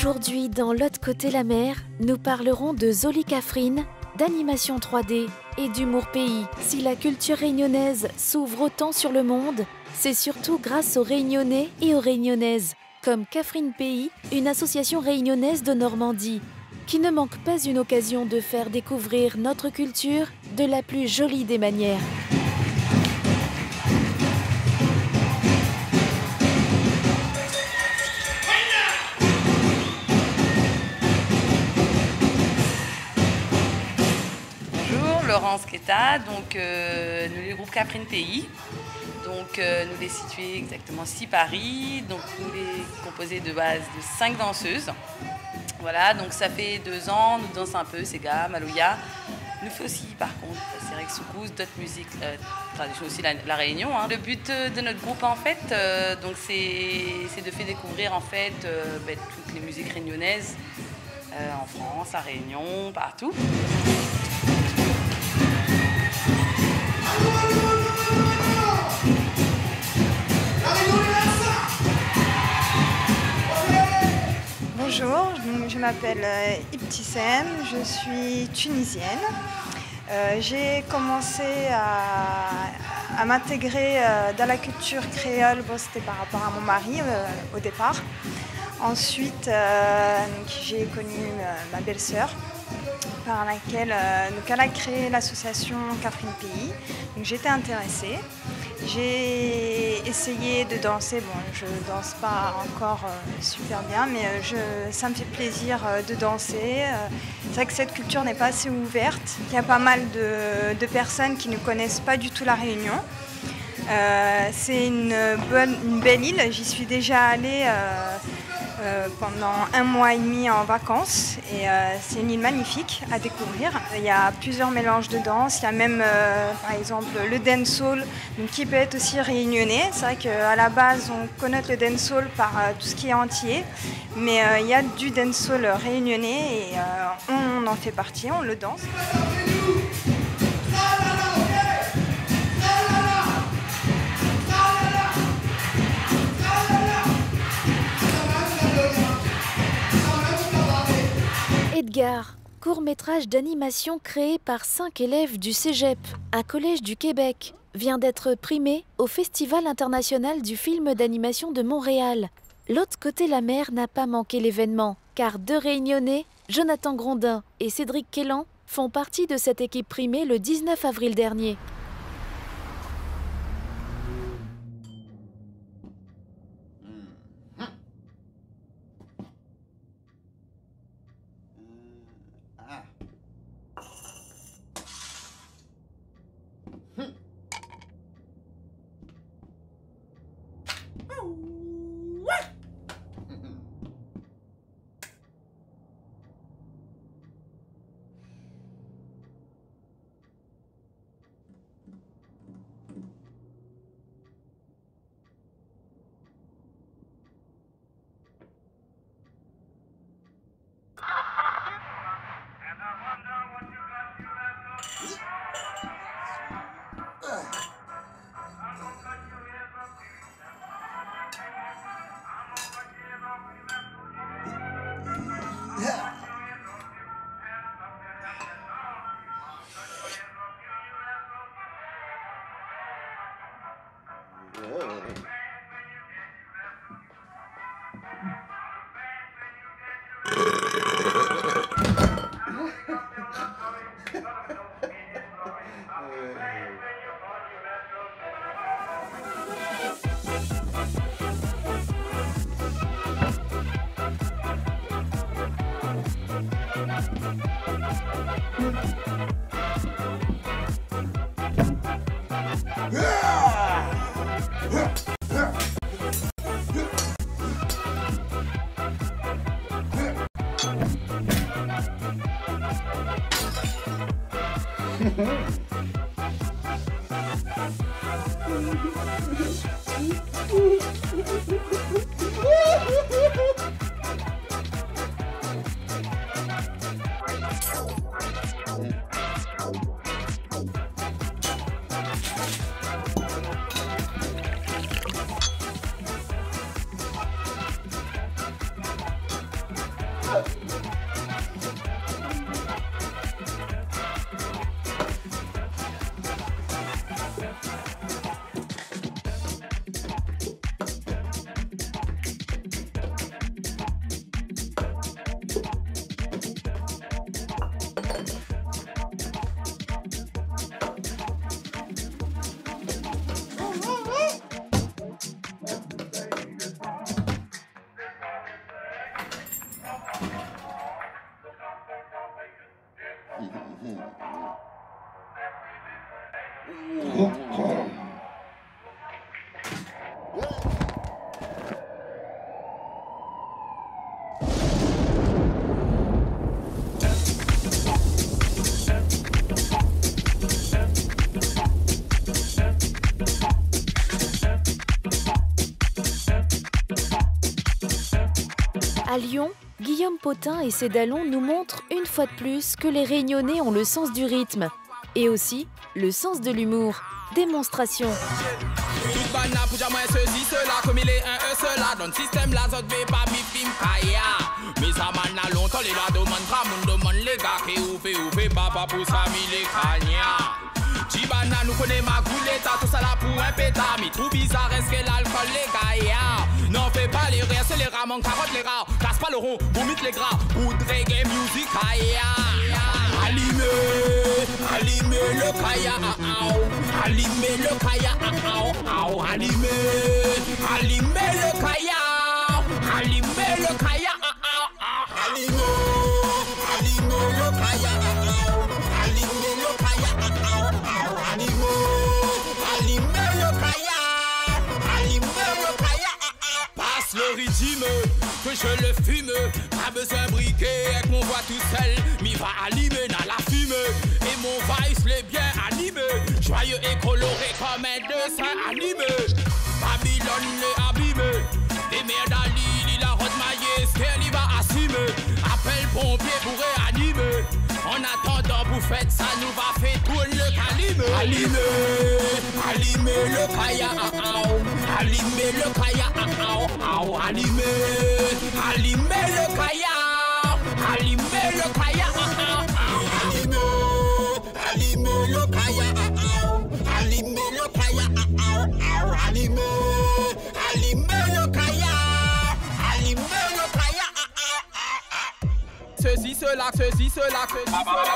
Aujourd'hui, dans L'autre côté la mer, nous parlerons de Zoli Catherine, d'animation 3D et d'humour pays. Si la culture réunionnaise s'ouvre autant sur le monde, c'est surtout grâce aux Réunionnais et aux Réunionnaises, comme Catherine Pays, une association réunionnaise de Normandie, qui ne manque pas une occasion de faire découvrir notre culture de la plus jolie des manières. Laurence Queta, donc nous le groupe Catherine Pays. Donc nous les situés exactement 6 Paris. Donc nous les composés de base de 5 danseuses. Voilà, donc ça fait 2 ans, nous dansons un peu, Sega, Maloya. Nous fait aussi par contre, c'est vrai que Soukous, d'autres musiques traditionnelles aussi, la Réunion. Hein. Le but de notre groupe en fait, donc c'est de faire découvrir en fait toutes les musiques réunionnaises en France, à Réunion, partout. Bonjour, je m'appelle Ibtissem, je suis tunisienne. J'ai commencé à m'intégrer dans la culture créole, bon, c'était par rapport à mon mari au départ. Ensuite, j'ai connu ma belle-sœur, par laquelle elle a créé l'association Catherine Pays. Donc j'étais intéressée. J'ai essayé de danser, bon je danse pas encore super bien, mais ça me fait plaisir de danser. C'est vrai que cette culture n'est pas assez ouverte. Il y a pas mal de personnes qui ne connaissent pas du tout la Réunion. C'est une belle île, j'y suis déjà allée pendant 1 mois et demi en vacances et c'est une île magnifique à découvrir. Il y a plusieurs mélanges de danse, il y a même par exemple le dancehall qui peut être aussi réunionnais. C'est vrai qu'à la base on connaît le dancehall par tout ce qui est entier, mais il y a du dancehall réunionnais et on en fait partie, on le danse. Edgar, court-métrage d'animation créé par 5 élèves du Cégep, un collège du Québec, vient d'être primé au Festival international du film d'animation de Montréal. L'autre côté la mer n'a pas manqué l'événement, car 2 Réunionnais, Jonathan Grondin et Cédric Kellan, font partie de cette équipe primée le 19 avril dernier. À Lyon, Guillaume Potin et ses Dallons nous montrent une fois de plus que les Réunionnais ont le sens du rythme et aussi le sens de l'humour. Démonstration. Chibana nous connaît ma gouletta, tout ça là pour un pétard. Mais trop bizarre, est-ce que l'alcool les gars? N'en fais pas les rires, c'est les rats, mon carotte les rats. Casse pas le rond, vomite les gras. Ou reggae music, allumez, allumez le kaya, allumez le kaya, allumez, allumez le kaya, allumez le kaya, allumez, allumez le kaya, allumez le kaya. Allumez le kaya, allumez le kaya. Passe le rythme, que je le fume. Pas besoin de briquer avec mon voix tout seul. M'y va allumer dans la fumée. Et mon vice l'est bien animé. Joyeux et coloré comme un dessin animé. Babylone l'est abîmé. Des merdes à l'île, il a rodemaillé. Ce qu'elle y va assumer. Appelle pompier pour réanimer. En attendant, vous faites ça, nous va faire tourner le calibre. Allumez, allumez le kaya, allumez le kaya, allumez, allumez le kaya, allumez le kaya, allumez le kaya, allumez le kaya, allumez, allumez le kaya, allumez le kaya. Ceci, cela, ceci, cela, ceci, cela.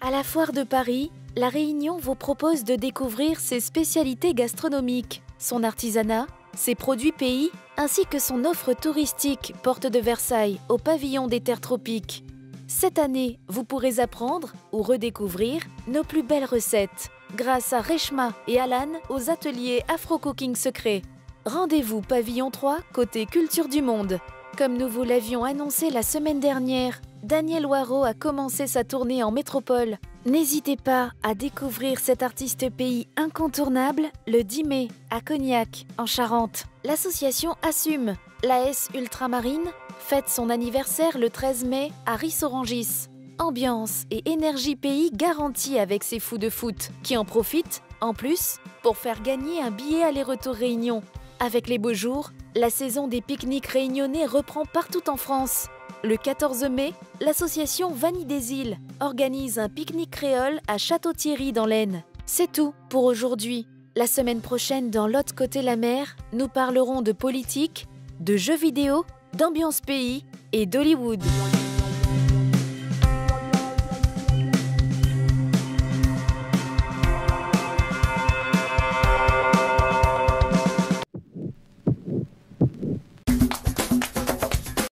À la foire de Paris, La Réunion vous propose de découvrir ses spécialités gastronomiques, son artisanat, ses produits pays, ainsi que son offre touristique Porte de Versailles au pavillon des terres tropiques. Cette année, vous pourrez apprendre ou redécouvrir nos plus belles recettes grâce à Reshma et Alan aux ateliers Afro Cooking Secret. Rendez-vous pavillon 3, côté Culture du Monde. Comme nous vous l'avions annoncé la semaine dernière, Daniel Waro a commencé sa tournée en métropole. N'hésitez pas à découvrir cet artiste pays incontournable le 10 mai à Cognac, en Charente. L'association Assume, l'AS Ultramarine, fête son anniversaire le 13 mai à Ris-Orangis. Ambiance et énergie pays garantie avec ces fous de foot qui en profitent, en plus, pour faire gagner un billet aller-retour Réunion. Avec les beaux jours, la saison des pique-niques réunionnais reprend partout en France. Le 14 mai, l'association Vanille des Îles organise un pique-nique créole à Château-Thierry dans l'Aisne. C'est tout pour aujourd'hui. La semaine prochaine, dans l'autre côté la mer, nous parlerons de politique, de jeux vidéo, d'ambiance pays et d'Hollywood.